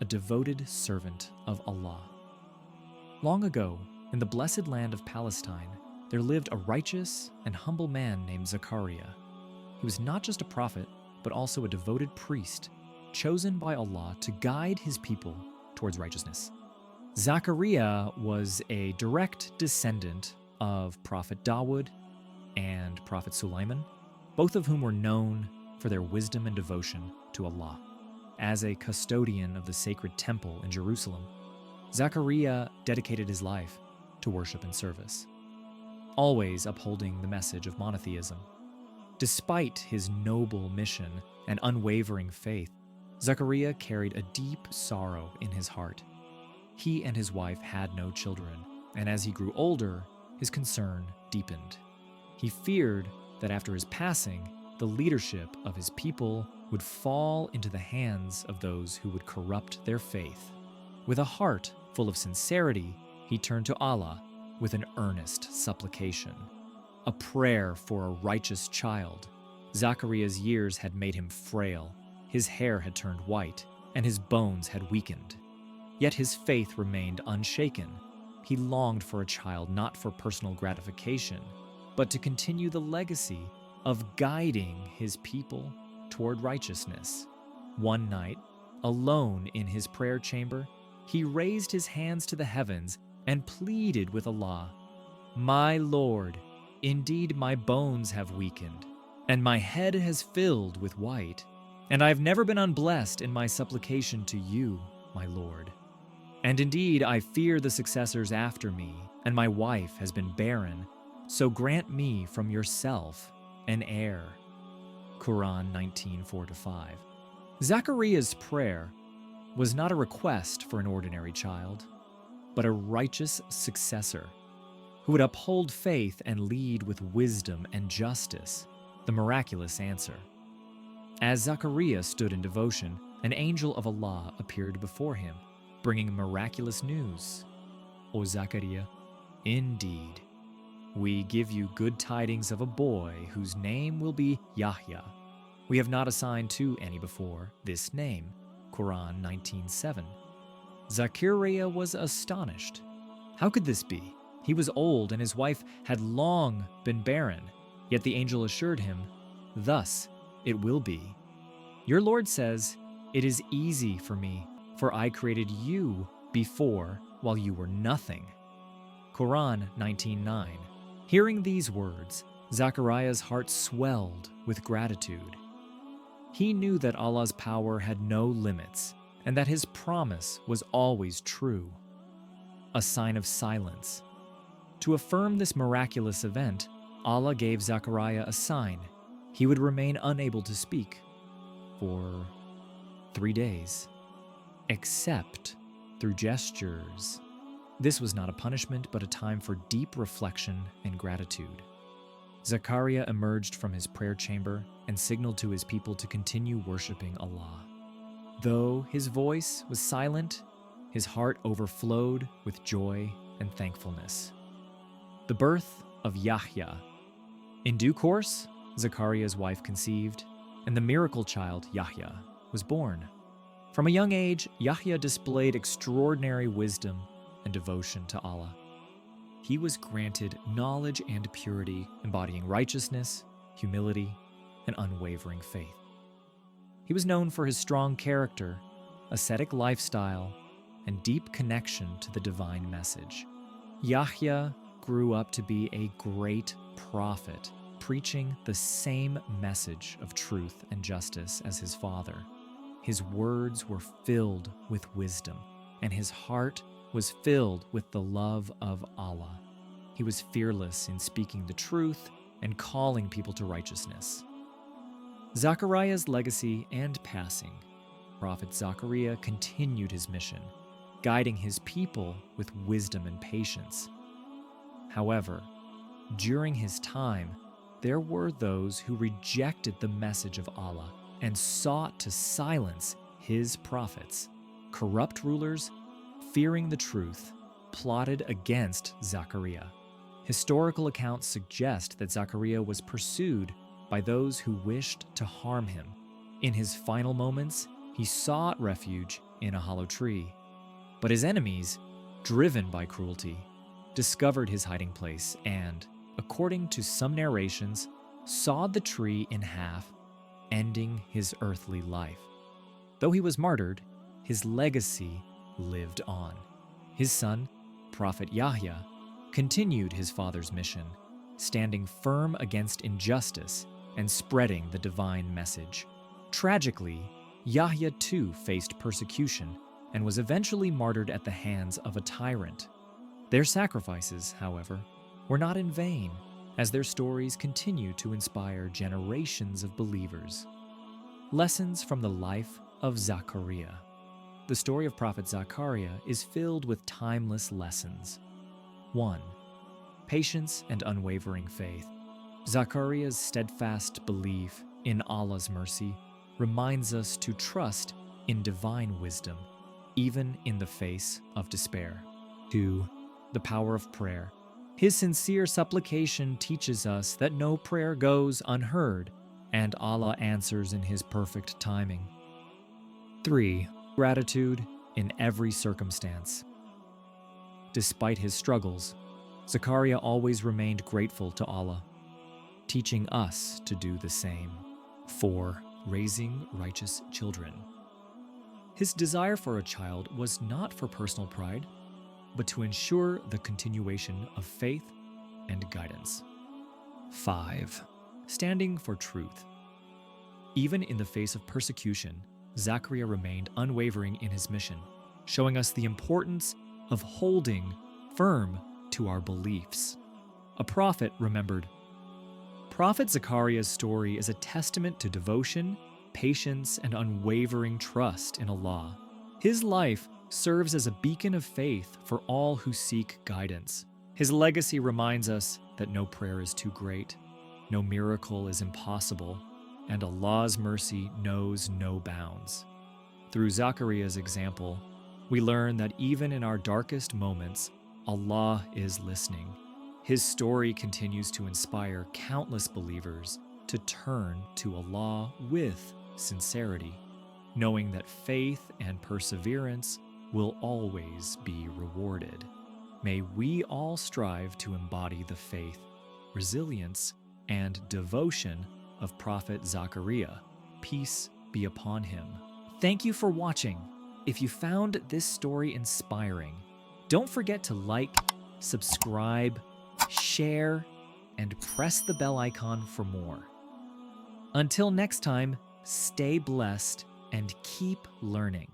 a devoted servant of Allah. Long ago, in the blessed land of Palestine, there lived a righteous and humble man named Zakariya. He was not just a prophet, but also a devoted priest, chosen by Allah to guide his people towards righteousness. Zakariya was a direct descendant of Prophet Dawood and Prophet Sulaiman, both of whom were known for their wisdom and devotion to Allah. As a custodian of the sacred temple in Jerusalem, Zakariya dedicated his life to worship and service, always upholding the message of monotheism. Despite his noble mission and unwavering faith, Zakariya carried a deep sorrow in his heart. He and his wife had no children, and as he grew older, his concern deepened. He feared that after his passing, the leadership of his people would fall into the hands of those who would corrupt their faith. With a heart full of sincerity, he turned to Allah with an earnest supplication, a prayer for a righteous child. Zakariya's years had made him frail, his hair had turned white, and his bones had weakened. Yet his faith remained unshaken. He longed for a child not for personal gratification, but to continue the legacy of guiding his people toward righteousness. One night, alone in his prayer chamber, he raised his hands to the heavens and pleaded with Allah, "My Lord, indeed my bones have weakened, and my head has filled with white, and I have never been unblessed in my supplication to you, my Lord. And indeed I fear the successors after me, and my wife has been barren, so grant me from yourself an heir." Quran 19:4-5. Zakariya's prayer was not a request for an ordinary child, but a righteous successor who would uphold faith and lead with wisdom and justice, the miraculous answer. As Zakariya stood in devotion, an angel of Allah appeared before him, bringing miraculous news. "O Zakariya, indeed, we give you good tidings of a boy whose name will be Yahya. We have not assigned to any before this name." Quran 19:7. Zakariya was astonished. How could this be? He was old and his wife had long been barren, yet the angel assured him, "Thus it will be. Your Lord says, 'It is easy for me, for I created you before while you were nothing.'" Quran 19:9. Hearing these words, Zakariya's heart swelled with gratitude. He knew that Allah's power had no limits and that his promise was always true. A sign of silence. To affirm this miraculous event, Allah gave Zakariya a sign. He would remain unable to speak for 3 days, except through gestures. This was not a punishment, but a time for deep reflection and gratitude. Zakariya emerged from his prayer chamber and signaled to his people to continue worshiping Allah. Though his voice was silent, his heart overflowed with joy and thankfulness. The birth of Yahya. In due course, Zakariya's wife conceived, and the miracle child Yahya was born. From a young age, Yahya displayed extraordinary wisdom and devotion to Allah. He was granted knowledge and purity, embodying righteousness, humility, and unwavering faith. He was known for his strong character, ascetic lifestyle, and deep connection to the divine message. Yahya grew up to be a great prophet, preaching the same message of truth and justice as his father. His words were filled with wisdom, and his heart was filled with the love of Allah. He was fearless in speaking the truth and calling people to righteousness. Zakariya's legacy and passing. Prophet Zakariya continued his mission, guiding his people with wisdom and patience. However, during his time, there were those who rejected the message of Allah and sought to silence his prophets. Corrupt rulers, fearing the truth, plotted against Zakariya. Historical accounts suggest that Zakariya was pursued by those who wished to harm him. In his final moments, he he sought refuge in a hollow tree. But his enemies, driven by cruelty, discovered his hiding place and, according to some narrations, sawed the tree in half, ending his earthly life. Though he was martyred, his legacy lived on. His son, Prophet Yahya, continued his father's mission, standing firm against injustice and spreading the divine message. Tragically, Yahya too faced persecution and was eventually martyred at the hands of a tyrant. Their sacrifices, however, were not in vain, as their stories continue to inspire generations of believers. Lessons from the life of Zakariya. The story of Prophet Zakariya is filled with timeless lessons. 1. Patience and unwavering faith. Zakariya's steadfast belief in Allah's mercy reminds us to trust in divine wisdom, even in the face of despair. 2. The power of prayer. His sincere supplication teaches us that no prayer goes unheard, and Allah answers in His perfect timing. 3. Gratitude in every circumstance. Despite his struggles, Zakariya always remained grateful to Allah, teaching us to do the same. 4. Raising righteous children. His desire for a child was not for personal pride, but to ensure the continuation of faith and guidance. 5. Standing for truth. Even in the face of persecution, Zakariya remained unwavering in his mission, showing us the importance of holding firm to our beliefs. A prophet remembered. Prophet Zakariya's story is a testament to devotion, patience, and unwavering trust in Allah. His life serves as a beacon of faith for all who seek guidance. His legacy reminds us that no prayer is too great, no miracle is impossible, and Allah's mercy knows no bounds. Through Zakariya's example, we learn that even in our darkest moments, Allah is listening. His story continues to inspire countless believers to turn to Allah with sincerity, knowing that faith and perseverance will always be rewarded. May we all strive to embody the faith, resilience, and devotion of Prophet Zakariya. Peace be upon him. Thank you for watching. If you found this story inspiring, don't forget to like, subscribe, share, and press the bell icon for more. Until next time, stay blessed and keep learning.